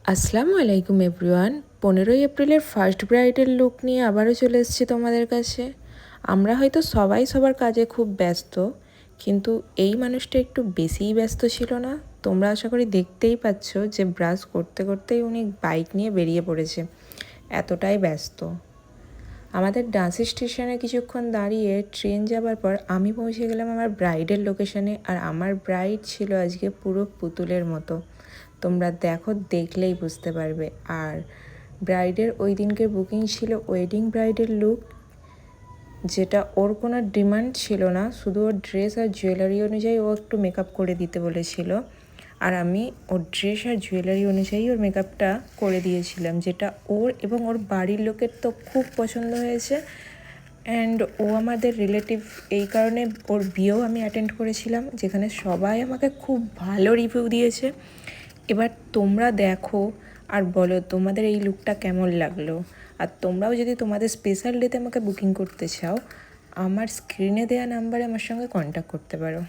আসসালামু আলাইকুম এভরিওয়ান। 15ই এপ্রিলের ফার্স্ট ব্রাইডের লুক নিয়ে আবারও চলে এসেছি তোমাদের কাছে। আমরা হয়তো সবাই সবার কাজে খুব ব্যস্ত, কিন্তু এই মানুষটা একটু বেশিই ব্যস্ত ছিল না? তোমরা আশা করি দেখতেই পাচ্ছ যে ব্রাশ করতে করতেই উনি বাইক নিয়ে বেরিয়ে পড়েছে, এতটাই ব্যস্ত। আমাদের ডান্সি স্টেশনে কিছুক্ষণ দাঁড়িয়ে ট্রেন যাবার পর আমি পৌঁছে গেলাম আমার ব্রাইডের লোকেশনে। আর আমার ব্রাইড ছিল আজকে পুরো পুতুলের মতো, তোমরা দেখলেই বুঝতে পারবে। আর ব্রাইডের ওই দিনকে বুকিং ছিল ওয়েডিং ব্রাইডের লুক, যেটা ওর কোনো ডিমান্ড ছিল না, শুধু ওর ড্রেস আর জুয়েলারি অনুযায়ী ও একটু মেকআপ করে দিতে বলেছিল। আর আমি ওর ড্রেস আর জুয়েলারি অনুযায়ী ওর মেকআপটা করে দিয়েছিলাম, যেটা ওর এবং ওর বাড়ির লোকের তো খুব পছন্দ হয়েছে। অ্যান্ড ও আমাদের রিলেটিভ, এই কারণে ওর বিয়েও আমি অ্যাটেন্ড করেছিলাম, যেখানে সবাই আমাকে খুব ভালো রিভিউ দিয়েছে। এবার তোমরা দেখো আর বলো তোমাদের এই লুকটা কেমন লাগলো। আর তোমরাও যদি তোমাদের স্পেশাল ডেতে আমাকে বুকিং করতে চাও, আমার স্ক্রিনে দেওয়া নাম্বারে আমার সঙ্গে কন্ট্যাক্ট করতে পারো।